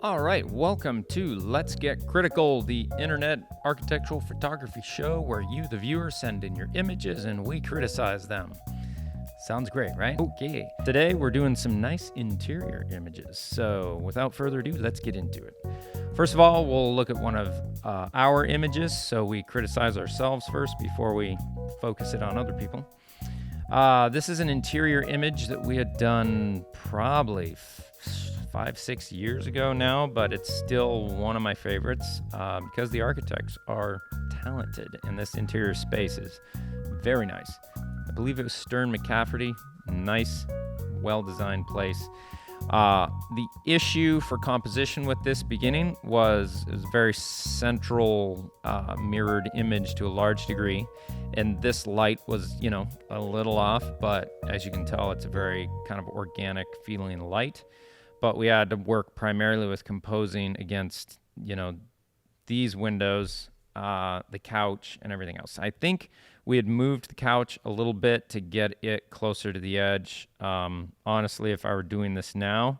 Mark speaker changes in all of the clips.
Speaker 1: All right, welcome to Let's Get Critical, the internet architectural photography show where you, the viewer, send in your images and we criticize them. Sounds great, right? Okay. Today we're doing some nice interior images. So without further ado, let's get into it. First of all, we'll look at one of our images. So we criticize ourselves first before we focus it on other people. This is an interior image that we had done probably 5-6 years ago now, but it's still one of my favorites because the architects are talented and this interior space is very nice. I believe it was Stern McCafferty. Nice, well-designed place. The issue for composition with this beginning was it was a very central mirrored image to a large degree, and this light was, a little off, but as you can tell, it's a very kind of organic feeling light. But we had to work primarily with composing against, these windows, the couch, and everything else. I think we had moved the couch a little bit to get it closer to the edge. Honestly, if I were doing this now,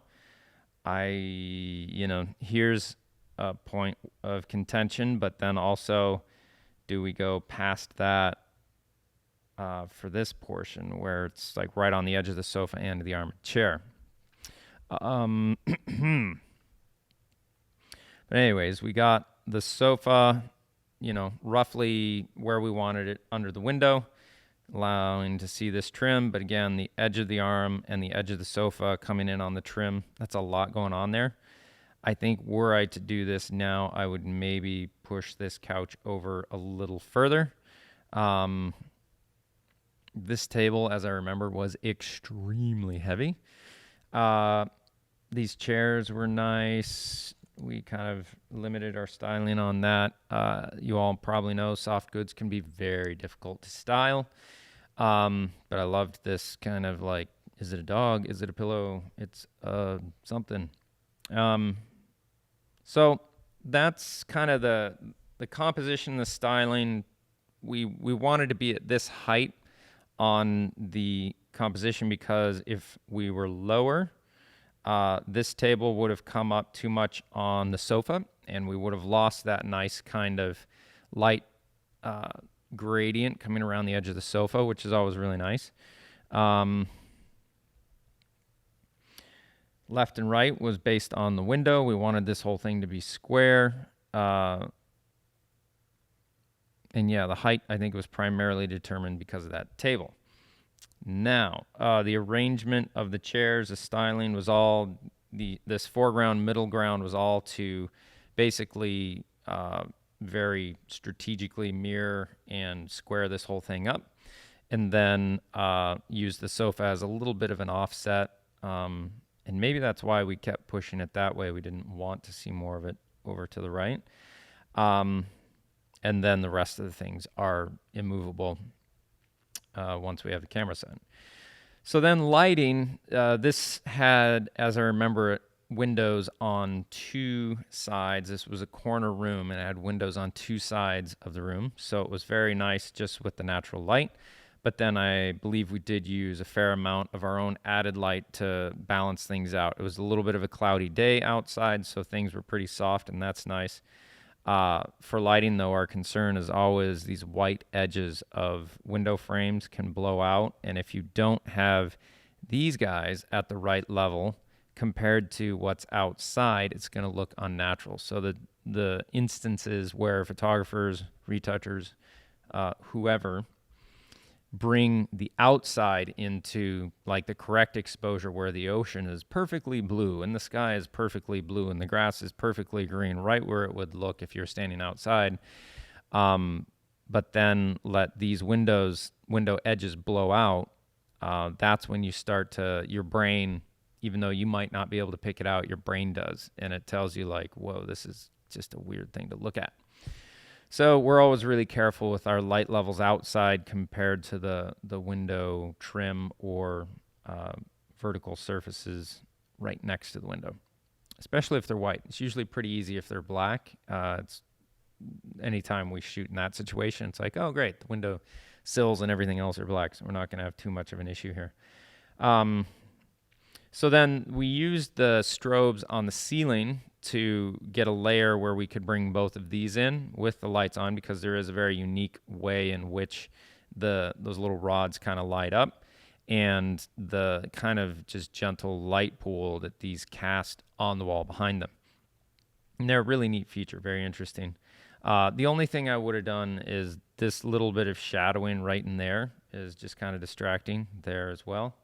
Speaker 1: here's a point of contention, but then also, do we go past that for this portion where it's like right on the edge of the sofa and the armored chair? But anyways, we got the sofa, roughly where we wanted it under the window, allowing to see this trim. But again, the edge of the arm and the edge of the sofa coming in on the trim, that's a lot going on there. I think were I to do this now, I would maybe push this couch over a little further. This table, as I remember, was extremely heavy. These chairs were nice. We kind of limited our styling on that. You all probably know soft goods can be very difficult to style. But I loved this kind of like, is it a dog? Is it a pillow? It's something. So that's kind of the composition, the styling. We wanted to be at this height on the composition because if we were lower, this table would have come up too much on the sofa and we would have lost that nice kind of light gradient coming around the edge of the sofa, which is always really nice. Left and right was based on the window. We wanted this whole thing to be square. And yeah, the height I think was primarily determined because of that table. Now, the arrangement of the chairs, the styling was all, this foreground, middle ground was all to basically very strategically mirror and square this whole thing up. And then use the sofa as a little bit of an offset. And maybe that's why we kept pushing it that way. We didn't want to see more of it over to the right. And then the rest of the things are immovable once we have the camera set. So then lighting, this had, as I remember it, windows on two sides. This was a corner room and it had windows on two sides of the room. So it was very nice just with the natural light. But then I believe we did use a fair amount of our own added light to balance things out. It was a little bit of a cloudy day outside, so things were pretty soft, and that's nice. For lighting, though, our concern is always these white edges of window frames can blow out. And if you don't have these guys at the right level compared to what's outside, it's going to look unnatural. So the instances where photographers, retouchers, whoever, bring the outside into like the correct exposure where the ocean is perfectly blue and the sky is perfectly blue and the grass is perfectly green, right where it would look if you're standing outside. But then let these window edges blow out. That's when you start to, your brain, even though you might not be able to pick it out, your brain does. And it tells you like, whoa, this is just a weird thing to look at. So we're always really careful with our light levels outside compared to the window trim or vertical surfaces right next to the window, especially if they're white. It's usually pretty easy if they're black. It's anytime we shoot in that situation, it's like, oh, great, the window sills and everything else are black, so we're not going to have too much of an issue here. So then we used the strobes on the ceiling to get a layer where we could bring both of these in with the lights on, because there is a very unique way in which those little rods kind of light up, and the kind of just gentle light pool that these cast on the wall behind them. And they're a really neat feature, very interesting. The only thing I would have done is this little bit of shadowing right in there is just kind of distracting there as well.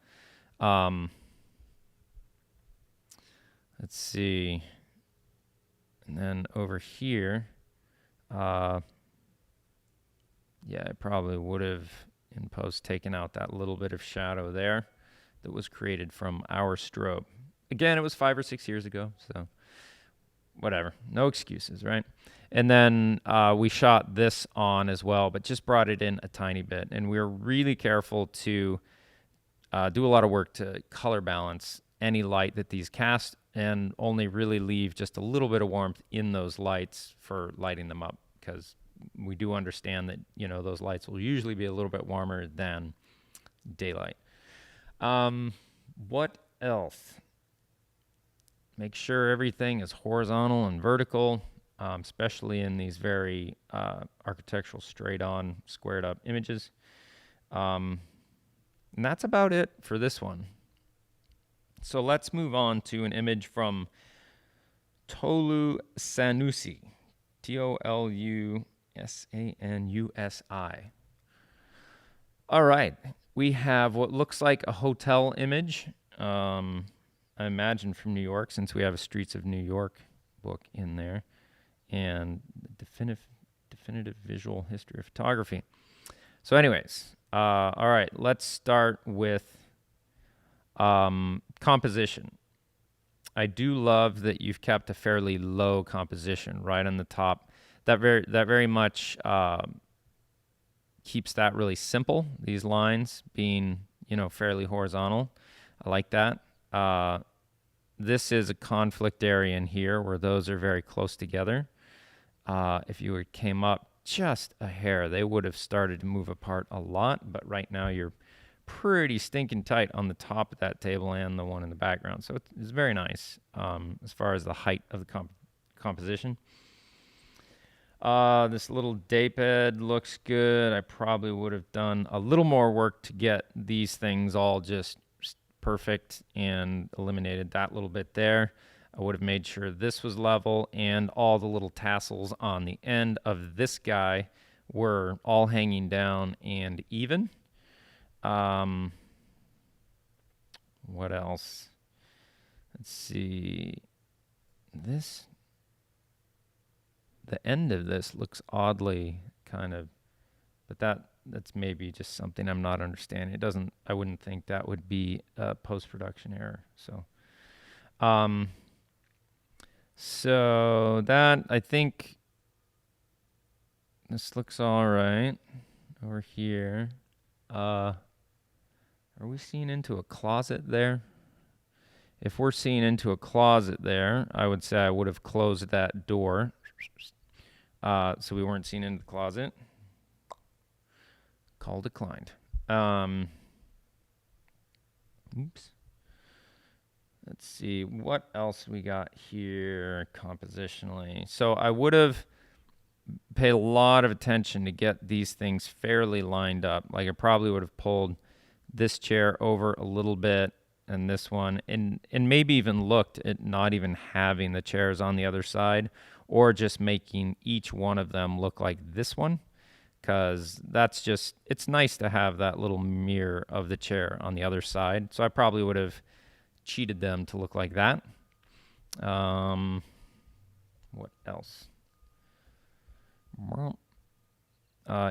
Speaker 1: Let's see. And then over here, yeah, I probably would have in post taken out that little bit of shadow there that was created from our strobe. Again, it was 5 or 6 years ago, so whatever. No excuses, right? And then we shot this on as well, but just brought it in a tiny bit. And we were really careful to do a lot of work to color balance any light that these cast, and only really leave just a little bit of warmth in those lights for lighting them up, because we do understand that, you know, those lights will usually be a little bit warmer than daylight. What else? Make sure everything is horizontal and vertical, especially in these very architectural straight-on, squared-up images. And that's about it for this one. So let's move on to an image from Tolu Sanusi, Tolusanusi. All right, we have what looks like a hotel image. I imagine from New York, since we have a Streets of New York book in there, and definitive visual history of photography. So anyways, all right, let's start with composition. I do love that you've kept a fairly low composition right on the top. That very much keeps that really simple. These lines being, you know, fairly horizontal. I like that. This is a conflict area in here where those are very close together. If you came up just a hair, they would have started to move apart a lot, but right now you're pretty stinking tight on the top of that table and the one in the background. So it's very nice as far as the height of the composition. This little daped looks good. I probably would have done a little more work to get these things all just perfect and eliminated that little bit there. I would have made sure this was level and all the little tassels on the end of this guy were all hanging down and even. What else? Let's see. The end of this looks oddly kind of, but that's maybe just something I'm not understanding. I wouldn't think that would be a post-production error. So that, I think this looks all right over here. Are we seeing into a closet there? If we're seeing into a closet there, I would say I would have closed that door so we weren't seeing into the closet. Call declined. Oops. Let's see what else we got here compositionally. So I would have paid a lot of attention to get these things fairly lined up. Like I probably would have pulled this chair over a little bit and this one, and maybe even looked at not even having the chairs on the other side, or just making each one of them look like this one, because that's just, it's nice to have that little mirror of the chair on the other side. So I probably would have cheated them to look like that. What else? Well,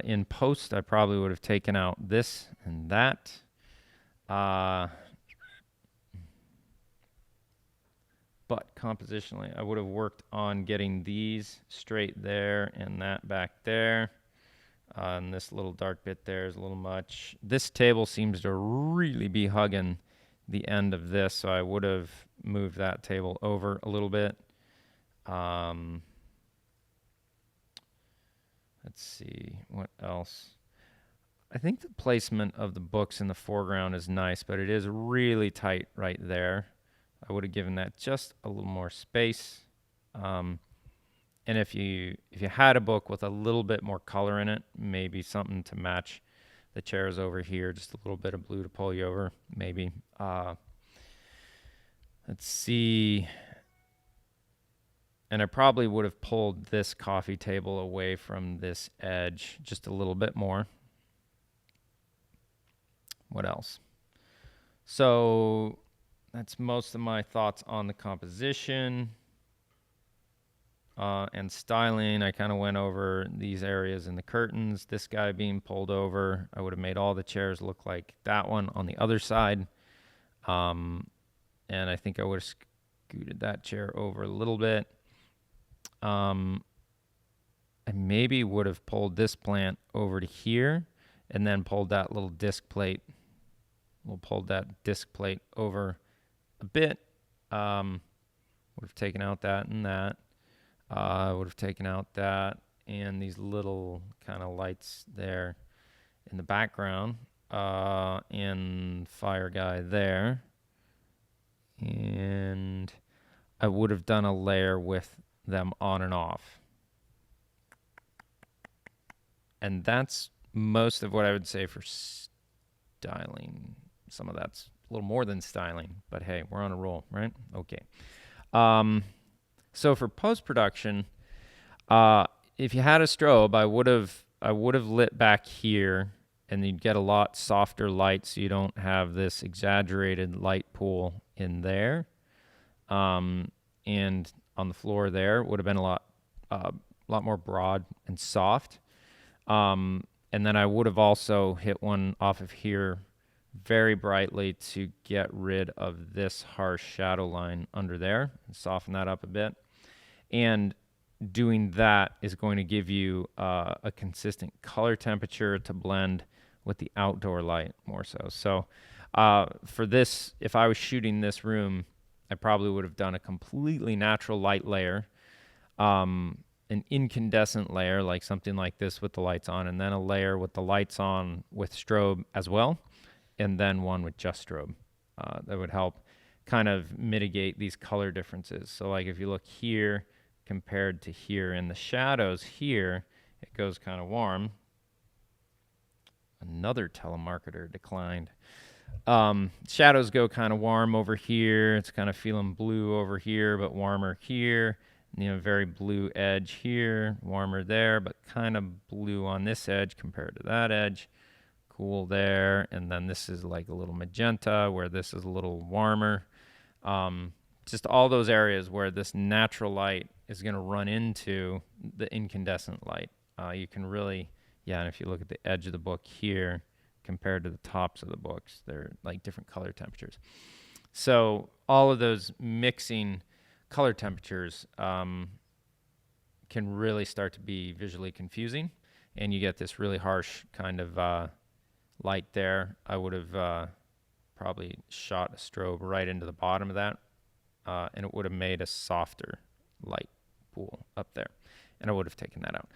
Speaker 1: in post, I probably would have taken out this and that. But compositionally, I would have worked on getting these straight there and that back there. And this little dark bit there is a little much. This table seems to really be hugging the end of this, so I would have moved that table over a little bit. Let's see, what else? I think the placement of the books in the foreground is nice, but it is really tight right there. I would have given that just a little more space. And if you had a book with a little bit more color in it, maybe something to match the chairs over here, just a little bit of blue to pull you over, maybe. Let's see. And I probably would have pulled this coffee table away from this edge just a little bit more. What else? So that's most of my thoughts on the composition and styling. I kind of went over these areas in the curtains. This guy being pulled over, I would have made all the chairs look like that one on the other side. And I think I would have scooted that chair over a little bit. I maybe would have pulled this plant over to here and then pulled that little disc plate. We'll pull that disc plate over a bit. Would have taken out that and that. Would have taken out that and these little kind of lights there in the background. And fire guy there. And I would have done a layer with them on and off. And that's most of what I would say for styling. Some of that's a little more than styling, but hey, we're on a roll, right? Okay. So for post-production, if you had a strobe, I would have lit back here, and you'd get a lot softer light, so you don't have this exaggerated light pool in there. And on the floor there would have been a lot more broad and soft. And then I would have also hit one off of here very brightly to get rid of this harsh shadow line under there and soften that up a bit. And doing that is going to give you a consistent color temperature to blend with the outdoor light more so. So for this, if I was shooting this room, I probably would have done a completely natural light layer, an incandescent layer, like something like this with the lights on, and then a layer with the lights on with strobe as well, and then one with just strobe. That would help kind of mitigate these color differences. So like if you look here compared to here in the shadows here, it goes kind of warm. Another telemarketer declined. Shadows go kind of warm over here. It's kind of feeling blue over here, but warmer here. You know, very blue edge here, warmer there, but kind of blue on this edge compared to that edge. Cool there. And then this is like a little magenta where this is a little warmer. Just all those areas where this natural light is going to run into the incandescent light. You can really, and if you look at the edge of the book here compared to the tops of the books, they're like different color temperatures. So all of those mixing color temperatures can really start to be visually confusing, and you get this really harsh kind of light there. I would have probably shot a strobe right into the bottom of that, and it would have made a softer light pool up there, and I would have taken that out.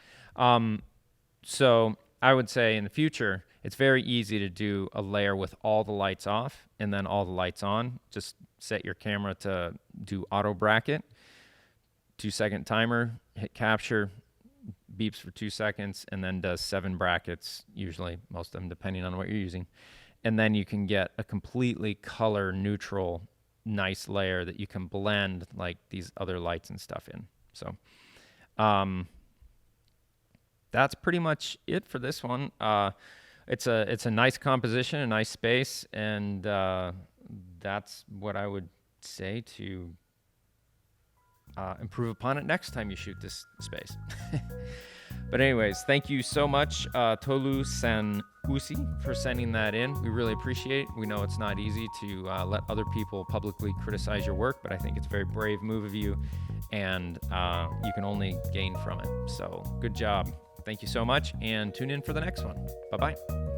Speaker 1: So I would say in the future, it's very easy to do a layer with all the lights off and then all the lights on. Just set your camera to do auto bracket, 2-second timer, hit capture, beeps for 2 seconds, and then does 7 brackets, usually, most of them depending on what you're using. And then you can get a completely color neutral, nice layer that you can blend like these other lights and stuff in. So that's pretty much it for this one. It's a nice composition, a nice space, and that's what I would say to improve upon it next time you shoot this space. But anyways, thank you so much, Tolu San Usi, for sending that in. We really appreciate it. We know it's not easy to let other people publicly criticize your work, but I think it's a very brave move of you, and you can only gain from it. So good job. Thank you so much, and tune in for the next one. Bye-bye.